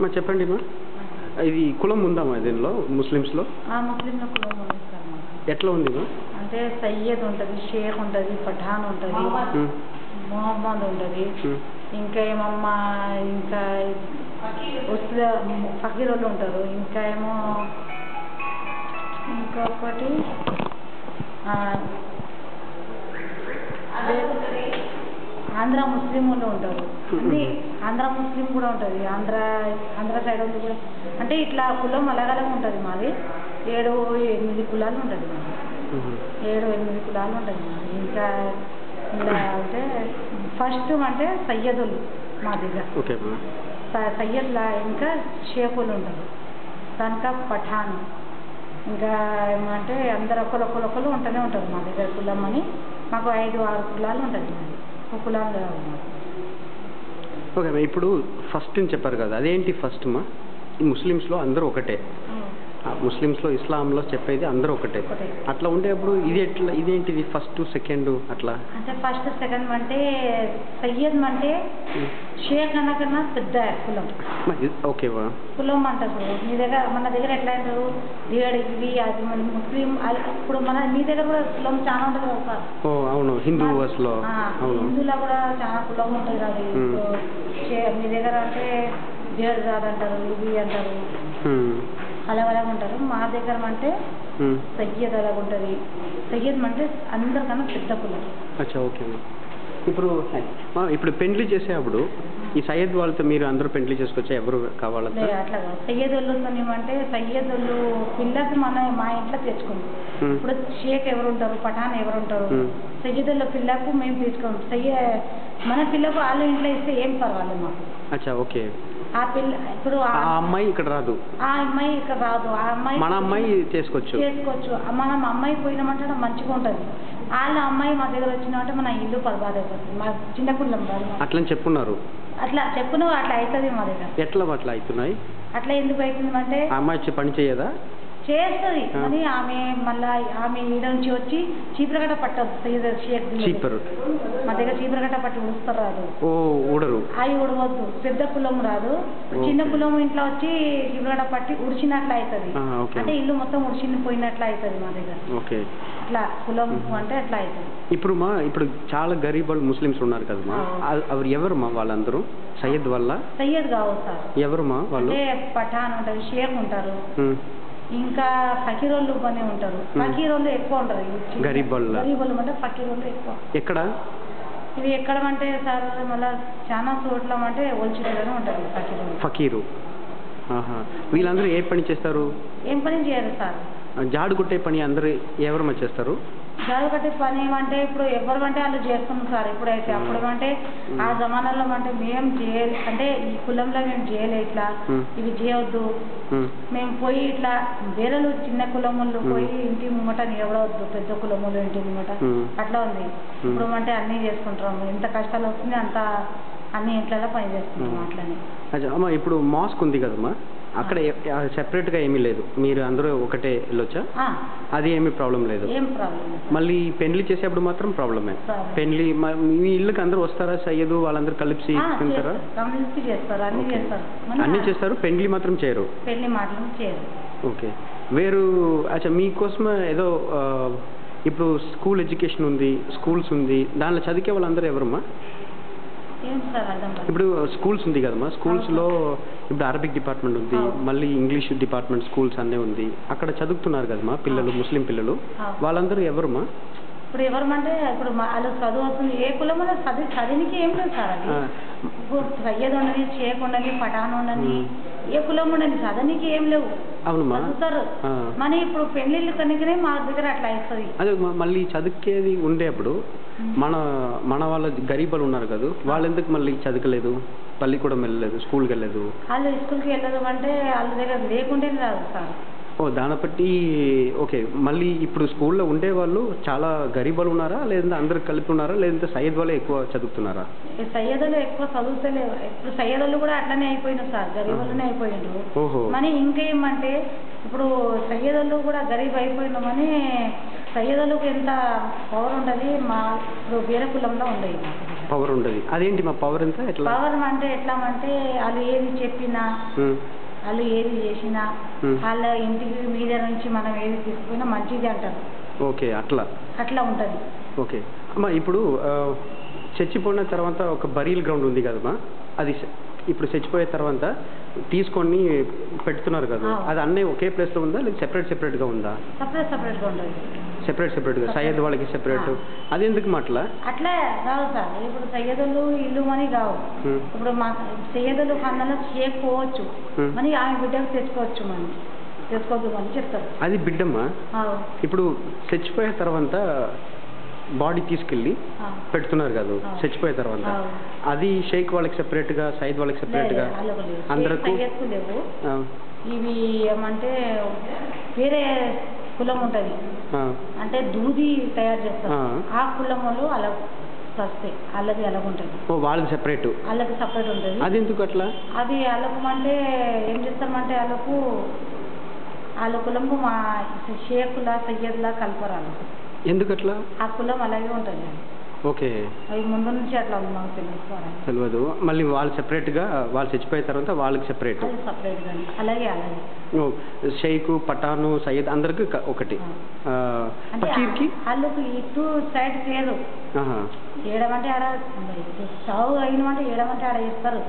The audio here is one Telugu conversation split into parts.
మా చెప్పండి మా ఇది కులం ఉందా మా దీనిలో ముస్లిమ్స్లో? ముస్లింలో కులం ఉంది సార్ మాకు. ఎట్లా ఉంది మా? అంటే సయ్యద్ ఉంటుంది, షేక్ ఉంటుంది, పఠాన్ ఉంటుంది, మొహమ్మద్ ఉంటుంది, ఇంకా ఏమమ్మా ఇంకా ఫకీర్ వాళ్ళు ఉంటారు, ఇంకా ఏమో ఇంకొకటి ఆంధ్ర ముస్లిం వాళ్ళు ఉంటారు. అన్ని ఆంధ్ర ముస్లిం కూడా ఉంటుంది, ఆంధ్ర సైడ్ వాళ్ళు కూడా. అంటే ఇట్లా కులం అలగలగా ఉంటుంది మాది. 7-8 కులాలు ఉంటుంది మాది. 7-8 కులాలు ఉంటుంది మాది. ఇంకా ఇలా అంటే ఫస్ట్ అంటే సయ్యదులు మా దగ్గర. సయ్యద్లా ఇంకా షేకులు ఉంటారు, దానిక పఠాన్, ఇంకా ఏమంటే అందరు ఒకరు ఉంటూనే ఉంటారు మా దగ్గర. కులం అని మాకు 5-6 కులాలు ఉంటుంది మాది. ఒక కులాలు ఓకే. ఇప్పుడు ఫస్ట్ అని చెప్పారు కదా, అదేంటి ఫస్ట్ మా? ఈ ముస్లిమ్స్లో అందరూ ఒకటే, ముస్లిమ్స్లో ఇస్లాంలో చెప్పేది అందరూ ఒకటే. అట్లా ఉండేప్పుడు ఇది ఎట్లా, ఇదేంటిది ఫస్ట్ సెకండ్ అట్లా? అంటే ఫస్ట్ సెకండ్ అంటే సయ్యద్ అంటే షేక్ అనకన్నా పెద్ద కులం. ఓకే కులం అంటారు. మీ దగ్గర మన దగ్గర ఎట్లా అంటారు ఇవి అది మన ముస్లిం. ఇప్పుడు మన మీ దగ్గర కూడా కులం చాలా ఉంటుంది కదా సార్. అవును, హిందూస్లో హిందూలో కూడా చాలా కులం ఉంటుంది కదా. మీ దగ్గర అంటే దేడు కాదంటారు, ఇవి అంటారు, అలాగ ఉంటారు. మా దగ్గర అంటే సయ్యద్ అలాగ ఉంటుంది. సయ్యద్ అంటే అందరికన్నా పెద్ద కులం. అచ్చా, ఓకే. ఇప్పుడు పెండ్లి చేసేటప్పుడు ఈ సయ్యద్ వాళ్ళతో మీరు అందరూ పెండ్లి చేసుకొచ్చా ఎవరు కావాలంటే? అట్లా సయ్యద్ వాళ్ళతో ఏమంటే సయ్యద్ వాళ్ళు పిల్లకి మా ఇంట్లో తెచ్చుకుంటాం. ఇప్పుడు షేక్ ఎవరు ఉంటారు, పఠాన్ ఎవరు ఉంటారు, సయ్యద్ వాళ్ళ పిల్లకు మేము తెచ్చుకుంటాం. మన పిల్లకు వాళ్ళ ఇంట్లో ఇస్తే ఏం పర్వాలేదు మాకు. అచ్చా, ఓకే. ఆ పిల్ల ఇప్పుడు ఆ అమ్మాయి ఇక్కడ రాదు, ఆ అమ్మాయి ఇక్కడ రాదు, ఆ అమ్మాయి మన అమ్మాయి చేసుకోవచ్చు. మనం అమ్మాయి పోయినామంటే మంచిగా ఉంటుంది. వాళ్ళ అమ్మాయి మా దగ్గర వచ్చినామంటే మన ఇల్లు పర్వాలేదు అయిపోతుంది. మా చిన్న కులం కాదు. అట్లా చెప్పున్నారు, అట్లా అవుతుంది మా దగ్గర. ఎట్లా అట్లా అవుతున్నాయి? అట్లా ఎందుకు అవుతుంది అంటే అమ్మాయి వచ్చి పని చేయదా? చేస్తుంది కానీ ఆమె ఈడ నుంచి వచ్చి చీపురగడ్డ పట్టదు. చీపరు మా దగ్గర చీపురగడ్డ పట్టి ఉడుస్తారు రాదు. ఊడరు, అవి ఉడవద్దు. పెద్ద కులం రాదు, చిన్న కులం ఇంట్లో వచ్చి చీపురగడ్డ పట్టి ఉడిచినట్లు అవుతుంది. అంటే ఇల్లు మొత్తం ఉడిచిపోయినట్లు అవుతుంది మా దగ్గర. ఓకే. అట్లా కులం అంటే అట్లా అవుతుంది. ఇప్పుడు చాలా గరీబ్ వాళ్ళు ముస్లిమ్స్ ఉన్నారు కదమ్మా, అవి ఎవరు మా వాళ్ళందరూ? సయ్యద్ వల్ల సయ్యద్ కావచ్చు సార్. ఎవరు మా వాళ్ళు? పఠాన్ ఉంటారు, షేక్ ఉంటారు, ఇంకా ఫకీరోళ్ళు పని ఉంటారు. ఫకీరోళ్ళు ఎక్కువ ఉంటారు. గరీబ్ వాళ్ళు అంటే ఫకీరోళ్ళు ఎక్కువ. ఎక్కడ ఇవి ఎక్కడ అంటే సార్ మళ్ళీ చాలా చోట్ల అంటే ఒలిచిలోనే ఉంటారు ఫకీరు. వీళ్ళందరూ ఏ పని చేస్తారు? ఏం పని చేయరు సార్. జాడు కొట్టే పని అందరూ ఎవరు చేస్తారు? జాడు కట్టే పని ఏమంటే ఇప్పుడు ఎవరు అంటే వాళ్ళు చేస్తున్నాం సార్. ఇప్పుడైతే అప్పుడు అంటే ఆ జమానాలో అంటే మేము చేయాలి అంటే ఈ కులంలో మేము చేయలే, ఇట్లా ఇవి చేయవద్దు, మేము పోయి ఇట్లా వేరే చిన్న కులములు పోయి ఇంటి ముంగట నిలబడవద్దు, పెద్ద కులములు ఇంటి ముంగట అట్లా ఉంది. ఇప్పుడు అంటే అన్నీ చేసుకుంటాము, ఎంత కష్టాలు వస్తుంది అంత అన్ని ఇంట్లో పని చేస్తున్నాము అట్లనే. అమ్మా ఇప్పుడు మాస్క్ ఉంది కదమ్మా, అక్కడ సెపరేట్గా ఏమీ లేదు, మీరు అందరూ ఒకటే వెళ్ళొచ్చా? అది ఏమీ ప్రాబ్లం లేదు. మళ్ళీ పెళ్లి చేసేప్పుడు మాత్రం ప్రాబ్లమే. పెళ్లి మీ ఇల్లుకి అందరూ వస్తారా? సయ్యదు వాళ్ళందరూ కలిసి తింటారా? అన్నీ చేస్తారు, పెళ్లి మాత్రం చేయరు. ఓకే. అచ్చా, మీకోసం ఏదో ఇప్పుడు స్కూల్ ఎడ్యుకేషన్ ఉంది, స్కూల్స్ ఉంది, దానిలో చదివే వాళ్ళందరూ ఎవరమ్మా? ఇప్పుడు స్కూల్స్ ఉంది కదమ్మా, స్కూల్స్లో ఇప్పుడు అరబిక్ డిపార్ట్మెంట్ ఉంది, మళ్ళీ ఇంగ్లీష్ డిపార్ట్మెంట్ స్కూల్స్ అన్నీ ఉంది, అక్కడ చదువుతున్నారు కదమ్మా పిల్లలు, ముస్లిం పిల్లలు, వాళ్ళందరూ ఎవరమ్మా? ఇప్పుడు ఎవరమంటే ఇప్పుడు వాళ్ళు చదువు వస్తుంది, ఏ కులం చదివికి ఏం లేదు సార్. అది ఇప్పుడు సయ్యద్ ఉండని, షేక్ ఉండని, పఠాన్ ఉండని, ఏ కులం ఉండని, చదవనికి ఏం లేవు. అవునమ్మా, చదువుతారు. మన ఇప్పుడు పెళ్లిళ్ళు కనుకనే మా దగ్గర అట్లా అవుతుంది. అదే మళ్ళీ చదువుకేది ఉండేప్పుడు మన వాళ్ళ గరీబులు ఉన్నారు కదా, వాళ్ళు ఎందుకు మళ్ళీ చదువుకోలేదు, పల్లికూడం వెళ్ళలేదు, స్కూల్కి వెళ్ళలేదు? వాళ్ళు స్కూల్కి వెళ్ళదు అంటే వాళ్ళ దగ్గర లేకుంటే రాదు సార్. దాన్ని బట్టి ఓకే. మళ్ళీ ఇప్పుడు స్కూల్లో ఉండేవాళ్ళు చాలా గరీబులు ఉన్నారా, లేదంటే అందరు కలిపి ఉన్నారా, లేదంటే సయ్యద్ వాళ్ళే ఎక్కువ చదువుతున్నారా? సయ్యదులు ఎక్కువ చదువుతలేవు. ఇప్పుడు సయ్యదులు కూడా అట్లనే అయిపోయినారు సార్, గరీబులనే అయిపోయిండ్రు. మరి ఇంకేమంటే ఇప్పుడు సయ్యదులు కూడా గరీబ్ అయిపోయినామని సయ్యదులకు ఎంత పవర్ ఉంటుంది మా ఇప్పుడు వేరే కులంలో ఉండేవి. పవర్ ఉండదు. అదేంటి మా పవర్ ఎంత ఎట్లా? పవర్ అంటే ఎట్లా అంటే వాళ్ళు ఏది చెప్పినా వాళ్ళు ఏది చేసినా వాళ్ళ ఇంటికి మీద నుంచి మనం ఏది తీసుకున్నా మంచిది అంటారు. ఓకే, అట్లా ఉంటుంది. ఓకే అమ్మా, ఇప్పుడు చచ్చిపోయిన తర్వాత ఒక బరీల్ గ్రౌండ్ ఉంది కదమ్మా, అది ఇప్పుడు చచ్చిపోయే తర్వాత తీసుకొని పెడుతున్నారు కదా, అది అన్నీ ఒకే ప్లేస్లో ఉందా లేదా సెపరేట్గా ఉందా? సెపరేట్గా ఉండదు. సెపరేట్గా సయ్యద్ వాళ్ళకి సెపరేట్, అది ఎందుకు అట్లా? అట్లే కాదు సార్, ఇప్పుడు సయ్యదులు ఇల్లు అని కావు. ఇప్పుడు మా సయ్యదులు ఖానాలో చేయకపోవచ్చు అని ఆమె బిడ్డకు తెచ్చుకోవచ్చు మనం తెచ్చుకోవద్దు అని చెప్తారు. అది బిడ్డమ్మా. ఇప్పుడు చచ్చిపోయే తర్వాత బాడీ తీసుకెళ్ళి పెడుతున్నారు కదా చచ్చిపోయే తర్వాత, అది షేక్ వాళ్ళకి సెపరేట్గా సయ్యద్ వాళ్ళకి సెపరేట్గా అందరికీ లేవు. ఇవి ఏమంటే వేరే కులం ఉంటుంది, అంటే దూది తయారు చేస్తారు, ఆ కులం వాళ్ళు అలా వస్తాయి, వాళ్ళది అలాగుంటుంది. వాళ్ళది సెపరేట్, వాళ్ళకి సపరేట్ ఉంటుంది. అది ఎందుకు అట్లా? అది వాళ్ళకు అంటే ఏం చేస్తామంటే వాళ్ళ కులంకు మా షేకులా సయ్యద్లా కలపరాలు. ఎందుకు అట్లా? ఆ కులం అలాగే ఉంటుంది. ఓకే, అవి ముందు నుంచి అట్లా ఉంది, మాకు తెలియదు. మళ్ళీ వాళ్ళు సెపరేట్గా వాళ్ళు చచ్చిపోయిన తర్వాత వాళ్ళకి సెపరేట్ అలాగే షేక్ పఠాను సయ్యద్ అందరికి ఒకటి. వాళ్ళకి ఇటు సైడ్ లేదు, ఏడమంటే ఆడ సాగు అయినమంటే ఏడమంటే ఆడ ఇస్తారు,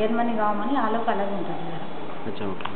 ఏడమని కావమని వాళ్ళకి అలాగే ఉంటుంది.